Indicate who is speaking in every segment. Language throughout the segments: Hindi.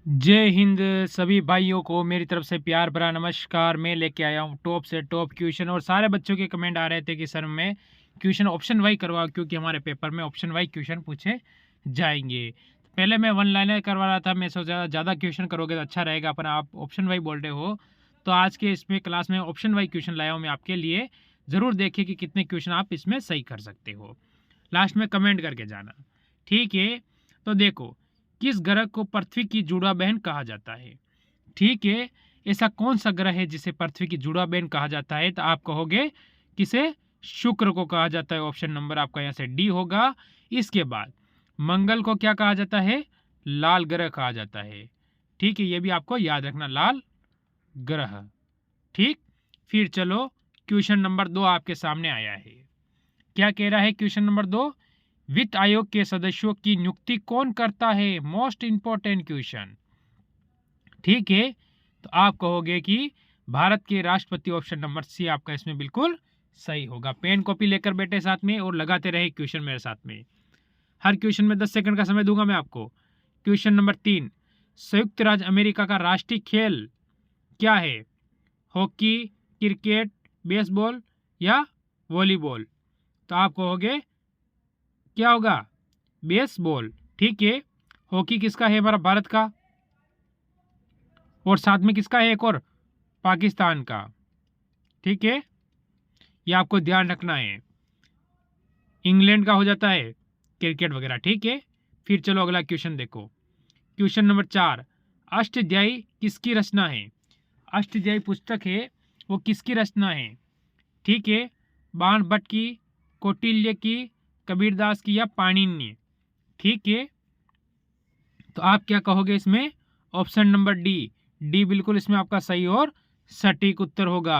Speaker 1: जय हिंद सभी भाइयों को मेरी तरफ से प्यार भरा नमस्कार। मैं लेके आया हूँ टॉप से टॉप क्वेश्चन और सारे बच्चों के कमेंट आ रहे थे कि सर मैं क्वेश्चन ऑप्शन वाइज करवाओ क्योंकि हमारे पेपर में ऑप्शन वाइज क्वेश्चन पूछे जाएंगे। पहले मैं वन लाइनर करवा रहा था, मैं सोचा ज़्यादा क्वेश्चन करोगे तो अच्छा रहेगा, पर आप ऑप्शन वाइज बोल रहे हो तो आज के इसमें क्लास में ऑप्शन वाइज क्वेश्चन लाया हूँ मैं आपके लिए। ज़रूर देखिए कि कितने क्वेश्चन आप इसमें सही कर सकते हो, लास्ट में कमेंट करके जाना, ठीक है। तो देखो, किस ग्रह को पृथ्वी की जुड़वा बहन कहा जाता है? ठीक है, ऐसा कौन सा ग्रह है जिसे पृथ्वी की जुड़वा बहन कहा जाता है? तो आप कहोगे किसे? शुक्र को कहा जाता है। ऑप्शन नंबर आपका यहाँ से डी होगा। इसके बाद मंगल को क्या कहा जाता है? लाल ग्रह कहा जाता है। ठीक है, ये भी आपको याद रखना, लाल ग्रह। ठीक, फिर चलो क्वेश्चन नंबर 2 आपके सामने आया है। क्या कह रहा है क्वेश्चन नंबर 2? वित्त आयोग के सदस्यों की नियुक्ति कौन करता है? Most important question. ठीक है, तो आप कहोगे कि भारत के राष्ट्रपति। ऑप्शन नंबर सी आपका इसमें बिल्कुल सही होगा। पेन कॉपी लेकर बैठे साथ में और लगाते रहे क्वेश्चन मेरे साथ में। हर क्वेश्चन में 10 सेकंड का समय दूंगा मैं आपको। क्वेश्चन नंबर 3, संयुक्त राज्य अमेरिका का राष्ट्रीय खेल क्या है? हॉकी, क्रिकेट, बेसबॉल या वॉलीबॉल? तो आप कहोगे क्या होगा? बेसबॉल। ठीक है, हॉकी किसका है? हमारा भारत का। और साथ में किसका है? एक और, पाकिस्तान का। ठीक है, ये आपको ध्यान रखना है। इंग्लैंड का हो जाता है क्रिकेट वगैरह। ठीक है, फिर चलो अगला क्वेश्चन देखो। क्वेश्चन नंबर 4, अष्टध्यायी किसकी रचना है? अष्टध्यायी पुस्तक है, वो किसकी रचना है? ठीक है, बाण भट्ट की, कौटिल्य की, कबीरदास की या पाणिनि? ठीक है, तो आप क्या कहोगे इसमें? Option number D. डी बिल्कुल इसमें आपका सही और सटीक उत्तर होगा।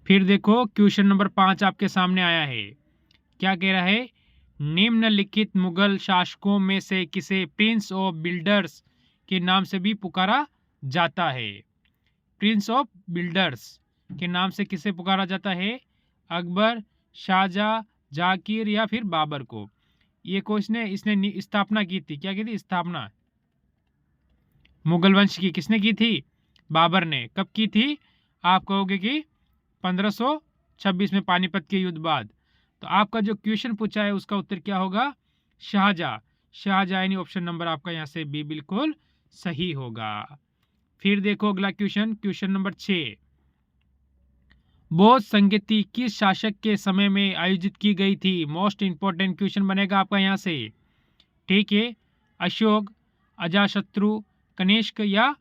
Speaker 1: फिर देखो क्वेश्चन नंबर 5 आपके सामने आया है। क्या कह रहा है? निम्नलिखित मुगल शासकों में से किसे प्रिंस ऑफ बिल्डर्स के नाम से भी पुकारा जाता है? प्रिंस ऑफ बिल्डर्स के नाम से किसे पुकारा जाता है? अकबर, शाहजहां, जाकिर या फिर बाबर को? ये क्वेश्चन इसने स्थापना की थी। क्या की थी? स्थापना मुगल वंश की किसने की थी? बाबर ने। कब की थी? आप कहोगे कि 1526 में, पानीपत के युद्ध बाद। तो आपका जो क्वेश्चन पूछा है उसका उत्तर क्या होगा? शाहजहां। शाहजहां यानी ऑप्शन नंबर आपका यहाँ से बी बिल्कुल सही होगा। फिर देखो अगला क्वेश्चन, क्वेश्चन नंबर 6, बौद्ध संगीति किस शासक के समय में आयोजित की गई थी? मोस्ट इंपॉर्टेंट क्वेश्चन बनेगा आपका यहाँ से। ठीक है, अशोक, अजातशत्रु, कनिष्क या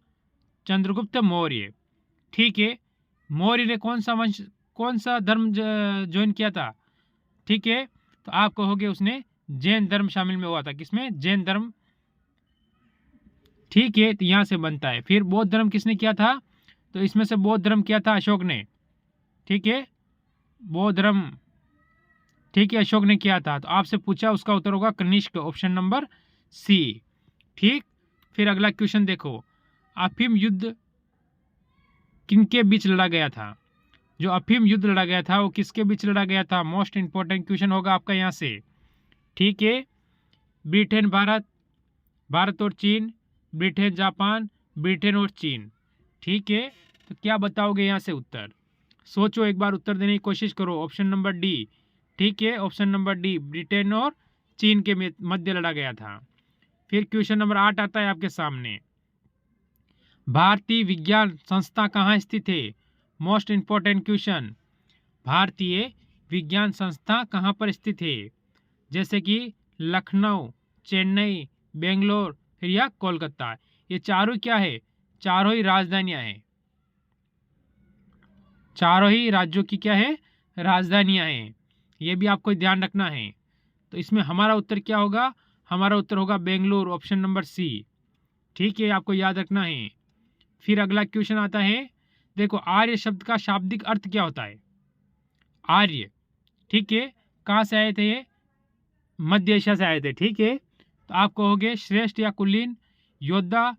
Speaker 1: चंद्रगुप्त मौर्य? ठीक है, मौर्य ने कौन सा धर्म ज्वाइन किया था? ठीक है, तो आप कहोगे उसने जैन धर्म शामिल में हुआ था। किसमें? जैन धर्म। ठीक है, तो यहाँ से बनता है। फिर बौद्ध धर्म किसने किया था? तो इसमें से बौद्ध धर्म किया था अशोक ने। ठीक है, बौद्ध धर्म, ठीक है, अशोक ने किया था। तो आपसे पूछा, उसका उत्तर होगा कनिष्क, ऑप्शन नंबर सी। ठीक, फिर अगला क्वेश्चन देखो, अफीम युद्ध किनके बीच लड़ा गया था? जो अफीम युद्ध लड़ा गया था वो किसके बीच लड़ा गया था? मोस्ट इंपॉर्टेंट क्वेश्चन होगा आपका यहाँ से। ठीक है, ब्रिटेन भारत, भारत और चीन, ब्रिटेन जापान, ब्रिटेन और चीन? ठीक है, तो क्या बताओगे यहाँ से उत्तर? सोचो, एक बार उत्तर देने की कोशिश करो। Option number D. ठीक है, ऑप्शन नंबर डी, ब्रिटेन और चीन के मध्य लड़ा गया था। फिर क्वेश्चन नंबर 8 आता है आपके सामने, भारतीय विज्ञान संस्था कहाँ स्थित है? मोस्ट इंपॉर्टेंट क्वेश्चन, भारतीय विज्ञान संस्था कहाँ पर स्थित है? जैसे कि लखनऊ, चेन्नई, बेंगलोर फिर या कोलकाता। ये चारों क्या है? चारों ही राजधानियां हैं। चारों ही राज्यों की क्या है? राजधानियां हैं। ये भी आपको ध्यान रखना है। तो इसमें हमारा उत्तर क्या होगा? हमारा उत्तर होगा बेंगलोर, ऑप्शन नंबर सी। ठीक है, आपको याद रखना है। फिर अगला क्वेश्चन आता है, देखो आर्य शब्द का शाब्दिक अर्थ क्या होता है? आर्य, ठीक है, कहाँ से आए थे ये? मध्य एशिया से आए थे। ठीक है, तो आप कहोगे श्रेष्ठ या कुलीन, योद्धा,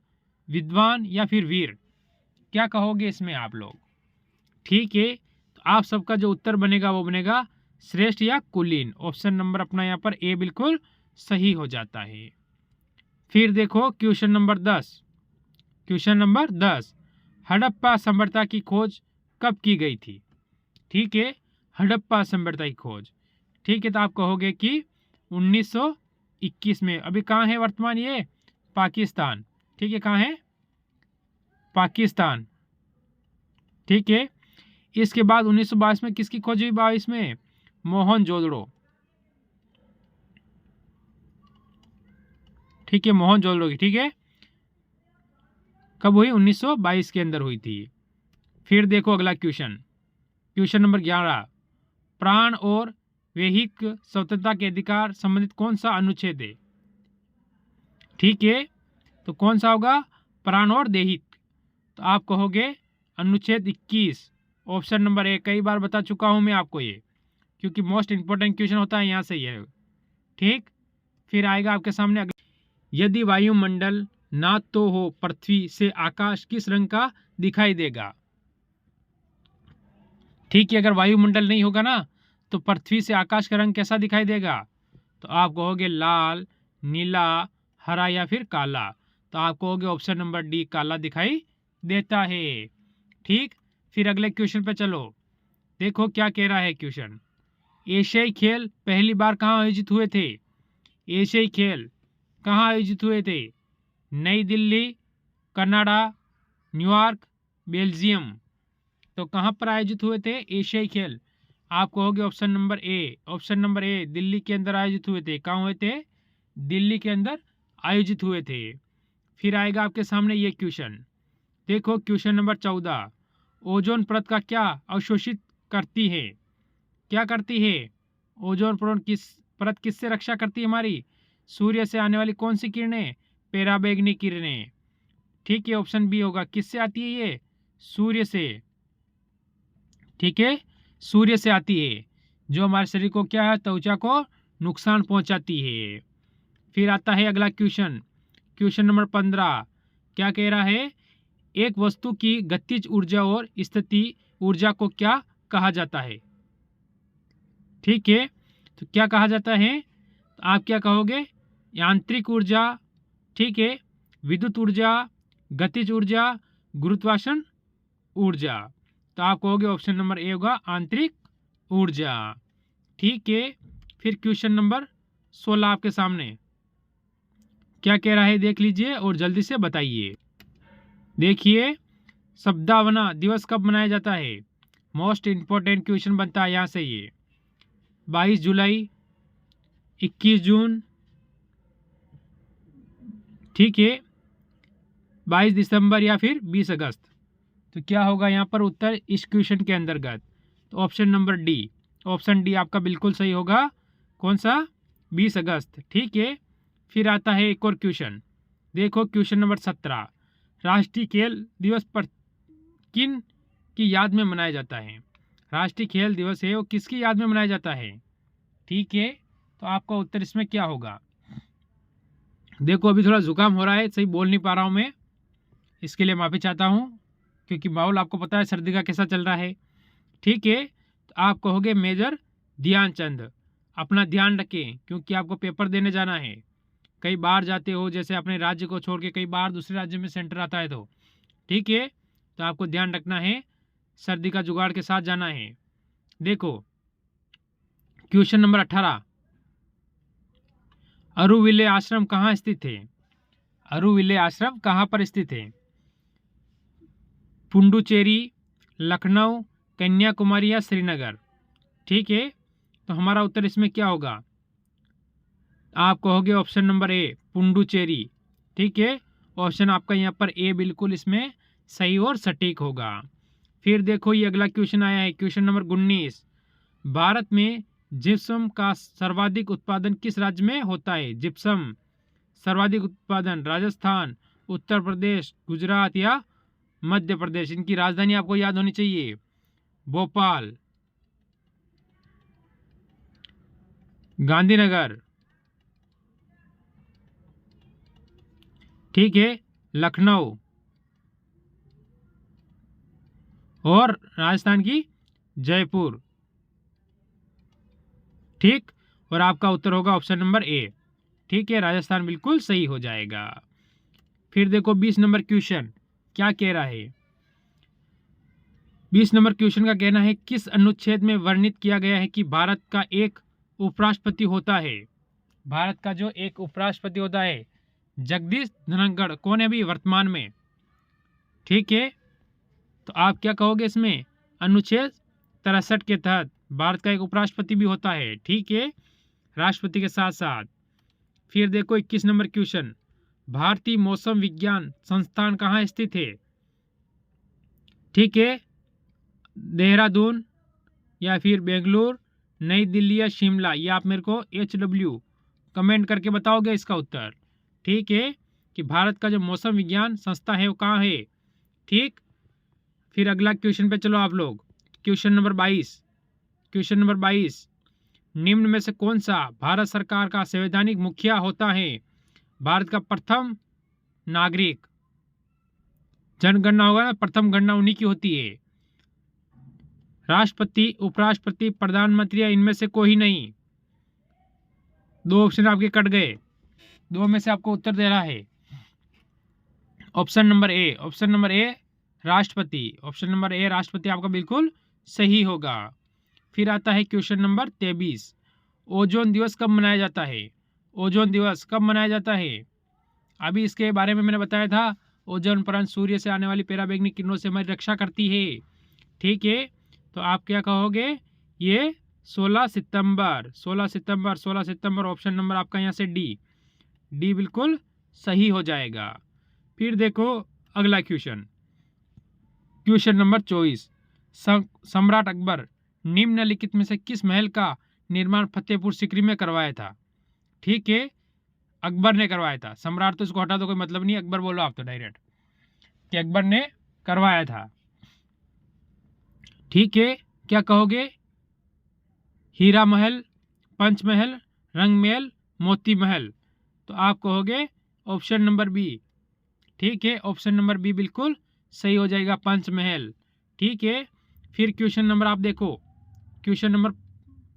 Speaker 1: विद्वान या फिर वीर? क्या कहोगे इसमें आप लोग? ठीक है, तो आप सबका जो उत्तर बनेगा वो बनेगा श्रेष्ठ या कुलीन। ऑप्शन नंबर अपना यहाँ पर ए बिल्कुल सही हो जाता है। फिर देखो क्वेश्चन नंबर 10, हड़प्पा सभ्यता की खोज कब की गई थी? ठीक है, हड़प्पा सभ्यता की खोज, ठीक है, तो आप कहोगे कि 1921 में। अभी कहाँ है वर्तमान ये? पाकिस्तान, ठीक है, कहाँ है? पाकिस्तान, ठीक है। इसके बाद 1922 में किसकी खोज हुई? 22 में मोहनजोदड़ो, ठीक है, मोहनजोदड़ो की, ठीक है, कब हुई? 1922 के अंदर हुई थी। फिर देखो अगला क्वेश्चन नंबर 11, प्राण और वैहिक स्वतंत्रता के अधिकार संबंधित कौन सा अनुच्छेद है? ठीक है, तो कौन सा होगा? प्राण और दैहिक, तो आप कहोगे अनुच्छेद 21, ऑप्शन नंबर ए। कई बार बता चुका हूं मैं आपको ये, क्योंकि मोस्ट इंपोर्टेंट क्वेश्चन होता है यहाँ से ये, ठीक। फिर आएगा आपके सामने यदि वायुमंडल ना तो हो पृथ्वी से आकाश किस रंग का दिखाई देगा? ठीक है, अगर वायुमंडल नहीं होगा ना तो पृथ्वी से आकाश का रंग कैसा दिखाई देगा? तो आप कहोगे लाल, नीला, हरा या फिर काला, तो आप कहोगे ऑप्शन नंबर डी, काला दिखाई देता है, ठीक। फिर अगले क्वेश्चन पे चलो, देखो क्या कह रहा है क्वेश्चन। एशियाई खेल पहली बार कहाँ आयोजित हुए थे? एशियाई खेल कहाँ आयोजित हुए थे? नई दिल्ली, कनाडा, न्यूयॉर्क, बेल्जियम, तो कहाँ पर आयोजित हुए थे एशियाई खेल? आप कहोगे ऑप्शन नंबर ए, दिल्ली के अंदर आयोजित हुए थे। कहाँ हुए थे? दिल्ली के अंदर आयोजित हुए थे। फिर आएगा आपके सामने ये क्वेश्चन, देखो क्वेश्चन नंबर 14, ओजोन परत का क्या अवशोषित करती है? क्या करती है? ओजोन परत किससे रक्षा करती है हमारी? सूर्य से आने वाली कौन सी किरणें? पराबैंगनी किरणें, ठीक है, ऑप्शन बी होगा। किससे आती है ये? सूर्य से, ठीक है, सूर्य से आती है, जो हमारे शरीर को क्या है? त्वचा को नुकसान पहुंचाती है। फिर आता है अगला क्वेश्चन नंबर 15, क्या कह रहा है? एक वस्तु की गतिज ऊर्जा और स्थिति ऊर्जा को क्या कहा जाता है? ठीक है, तो क्या कहा जाता है? तो आप क्या कहोगे? यांत्रिक ऊर्जा, ठीक है, विद्युत ऊर्जा, गतिज ऊर्जा, गुरुत्वाकर्षण ऊर्जा, तो आप कहोगे ऑप्शन नंबर ए होगा, आंतरिक ऊर्जा, ठीक है। फिर क्वेश्चन नंबर 16 आपके सामने क्या कह रहा है, देख लीजिए और जल्दी से बताइए। देखिए, सद्भावना दिवस कब मनाया जाता है? मोस्ट इंपोर्टेंट क्वेश्चन बनता है यहाँ से ये। 22 जुलाई, 21 जून, ठीक है, 22 दिसंबर या फिर 20 अगस्त, तो क्या होगा यहाँ पर उत्तर इस क्वेश्चन के अंतर्गत? तो option number D, option D आपका बिल्कुल सही होगा। कौन सा? 20 अगस्त, ठीक है। फिर आता है एक और क्वेश्चन, देखो क्वेश्चन नंबर 17, राष्ट्रीय खेल दिवस पर किन की याद में मनाया जाता है? राष्ट्रीय खेल दिवस है वो किसकी याद में मनाया जाता है? ठीक है, तो आपका उत्तर इसमें क्या होगा? देखो अभी थोड़ा जुकाम हो रहा है, सही बोल नहीं पा रहा हूँ मैं, इसके लिए माफ़ी चाहता हूँ, क्योंकि माहौल आपको पता है सर्दी का कैसा चल रहा है, ठीक है। तो आप कहोगे मेजर ध्यानचंद। अपना ध्यान रखें, क्योंकि आपको पेपर देने जाना है, कई बार जाते हो, जैसे अपने राज्य को छोड़ के कई बार दूसरे राज्य में सेंटर आता है, तो ठीक है, तो आपको ध्यान रखना है, सर्दी का जुगाड़ के साथ जाना है। देखो क्वेश्चन नंबर 18, अरुविले आश्रम कहाँ स्थित है? अरुविले आश्रम कहाँ पर स्थित है? पुडुचेरी, लखनऊ, कन्याकुमारी या श्रीनगर, ठीक है, तो हमारा उत्तर इसमें क्या होगा? आप कहोगे ऑप्शन नंबर ए, पुडुचेरी, ठीक है, ऑप्शन आपका यहाँ पर ए बिल्कुल इसमें सही और सटीक होगा। फिर देखो ये अगला क्वेश्चन आया है, क्वेश्चन नंबर 19, भारत में जिप्सम का सर्वाधिक उत्पादन किस राज्य में होता है? जिप्सम सर्वाधिक उत्पादन राजस्थान, उत्तर प्रदेश, गुजरात या मध्य प्रदेश। इनकी राजधानी आपको याद होनी चाहिए, भोपाल, गांधीनगर, ठीक है, लखनऊ, और राजस्थान की जयपुर, ठीक, और आपका उत्तर होगा ऑप्शन नंबर ए, ठीक है, राजस्थान बिल्कुल सही हो जाएगा। फिर देखो 20 नंबर क्वेश्चन क्या कह रहा है। 20 नंबर क्वेश्चन का कहना है किस अनुच्छेद में वर्णित किया गया है कि भारत का एक उपराष्ट्रपति होता है। भारत का जो एक उपराष्ट्रपति होता है, जगदीश धनखड़ कौन है अभी वर्तमान में। ठीक है, तो आप क्या कहोगे इसमें, अनुच्छेद 63 के तहत भारत का एक उपराष्ट्रपति भी होता है। ठीक है, राष्ट्रपति के साथ साथ। फिर देखो 21 नंबर क्वेश्चन, भारतीय मौसम विज्ञान संस्थान कहाँ स्थित है। ठीक है, देहरादून या फिर बेंगलुरु, नई दिल्ली या शिमला। ये आप मेरे को HW कमेंट करके बताओगे इसका उत्तर। ठीक है, कि भारत का जो मौसम विज्ञान संस्था है वो कहाँ है। ठीक, फिर अगला क्वेश्चन पे चलो आप लोग। Question number 22। क्वेश्चन नंबर 22, निम्न में से कौन सा भारत सरकार का संवैधानिक मुखिया होता है। भारत का प्रथम नागरिक, जनगणना होगा ना, प्रथम गणना उन्हीं की होती है। राष्ट्रपति, उपराष्ट्रपति, प्रधानमंत्री या इनमें से कोई नहीं। दो ऑप्शन आपके कट गए, दो में से आपको उत्तर दे रहा है। Option number A, option number A राष्ट्रपति, ऑप्शन नंबर ए राष्ट्रपति आपका बिल्कुल सही होगा। फिर आता है क्वेश्चन नंबर 23, ओजोन दिवस कब मनाया जाता है। ओजोन दिवस कब मनाया जाता है। अभी इसके बारे में मैंने बताया था, ओजोन परत सूर्य से आने वाली पराबैंगनी किरणों से हमारी रक्षा करती है। ठीक है, तो आप क्या कहोगे, ये 16 सितंबर 16 सितंबर 16 सितंबर। ऑप्शन नंबर आपका यहाँ से डी बिल्कुल सही हो जाएगा। फिर देखो अगला क्वेश्चन, क्वेश्चन नंबर 24, सम्राट अकबर निम्नलिखित में से किस महल का निर्माण फतेहपुर सीकरी में करवाया था। ठीक है, अकबर ने करवाया था। सम्राट तो इसको हटा दो, कोई मतलब नहीं, अकबर बोलो आप तो डायरेक्ट कि अकबर ने करवाया था। ठीक है, क्या कहोगे, हीरा महल, पंचमहल, रंग महल, मोती महल। तो आप कहोगे ऑप्शन नंबर बी। ठीक है, ऑप्शन नंबर बी बिल्कुल सही हो जाएगा, पंचमहल। ठीक है, फिर क्वेश्चन नंबर आप देखो, क्वेश्चन नंबर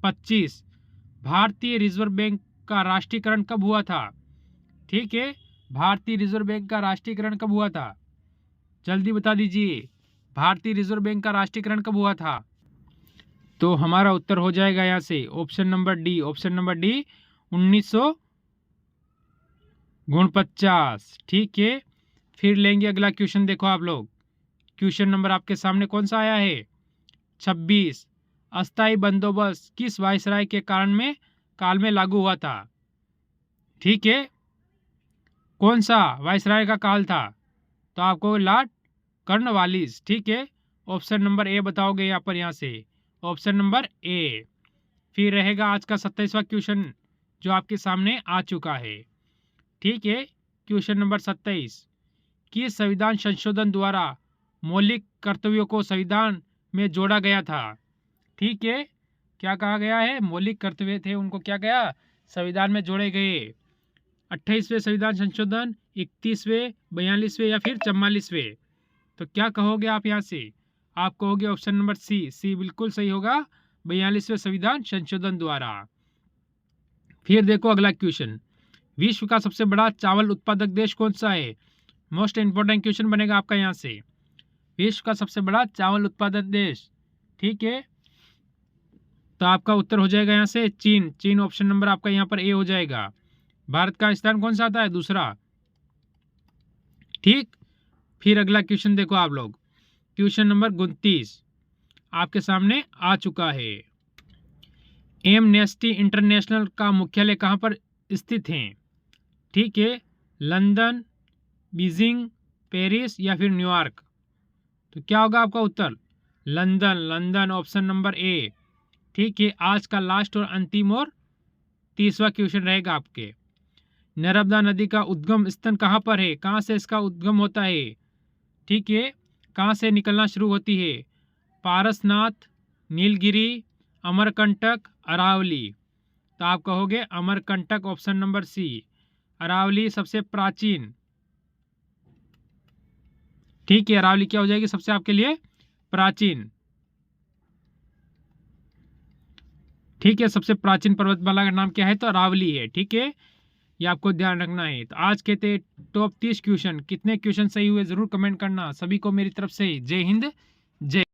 Speaker 1: 25, भारतीय रिजर्व बैंक का राष्ट्रीयकरण कब हुआ था। ठीक है, भारतीय रिजर्व बैंक का राष्ट्रीयकरण कब हुआ था, जल्दी बता दीजिए, भारतीय रिजर्व बैंक का राष्ट्रीयकरण कब हुआ था। तो हमारा उत्तर हो जाएगा यहाँ से option number D, option number D 1949। ठीक है, फिर लेंगे अगला क्वेश्चन। देखो आप लोग, क्वेश्चन नंबर आपके सामने कौन सा आया है, 26, अस्थायी बंदोबस्त किस वायसराय के काल में लागू हुआ था। ठीक है, कौन सा वायसराय का काल था, तो आपको लॉर्ड कॉर्नवालिस। ठीक है, ऑप्शन नंबर ए बताओगे यहाँ पर, यहाँ से ऑप्शन नंबर ए। फिर रहेगा आज का 27वां क्वेश्चन जो आपके सामने आ चुका है। ठीक है, क्वेश्चन नंबर 27, किस संविधान संशोधन द्वारा मौलिक कर्तव्यों को संविधान में जोड़ा गया था। ठीक है, क्या कहा गया है, मौलिक कर्तव्य थे उनको क्या गया, संविधान में जोड़े गए। 28वें संविधान संशोधन, 31वें, 42वें या फिर 44वें। तो क्या कहोगे आप यहाँ से, आप कहोगे ऑप्शन नंबर सी बिल्कुल सही होगा, 42वें संविधान संशोधन द्वारा। फिर देखो अगला क्वेश्चन, विश्व का सबसे बड़ा चावल उत्पादक देश कौन सा है। मोस्ट इंपोर्टेंट क्वेश्चन बनेगा आपका यहाँ से, विश्व का सबसे बड़ा चावल उत्पादक देश। ठीक है, तो आपका उत्तर हो जाएगा यहाँ से चीन। ऑप्शन नंबर आपका यहाँ पर ए हो जाएगा। भारत का स्थान कौन सा आता है, दूसरा। ठीक, फिर अगला क्वेश्चन देखो आप लोग, क्वेश्चन नंबर 29 आपके सामने आ चुका है। एमनेस्टी इंटरनेशनल का मुख्यालय कहाँ पर स्थित है। ठीक है, लंदन, बीजिंग, पेरिस या फिर न्यूयॉर्क। तो क्या होगा आपका उत्तर, लंदन, ऑप्शन नंबर ए। ठीक है, आज का लास्ट और अंतिम और 30वां क्वेश्चन रहेगा आपके, नर्मदा नदी का उद्गम स्थान कहाँ पर है, कहाँ से इसका उद्गम होता है। ठीक है, कहाँ से निकलना शुरू होती है, पारसनाथ, नीलगिरी, अमरकंटक, अरावली। तो आप कहोगे Amarkantak, option number C. Aravali सबसे प्राचीन। ठीक है, अरावली क्या हो जाएगी सबसे आपके लिए प्राचीन। ठीक है, सबसे प्राचीन पर्वतमाला का नाम क्या है, तो अरावली है। ठीक है, ये आपको ध्यान रखना है। तो आज के थे टॉप 30 क्वेश्चन, कितने क्वेश्चन सही हुए ज़रूर कमेंट करना। सभी को मेरी तरफ से जय हिंद, जय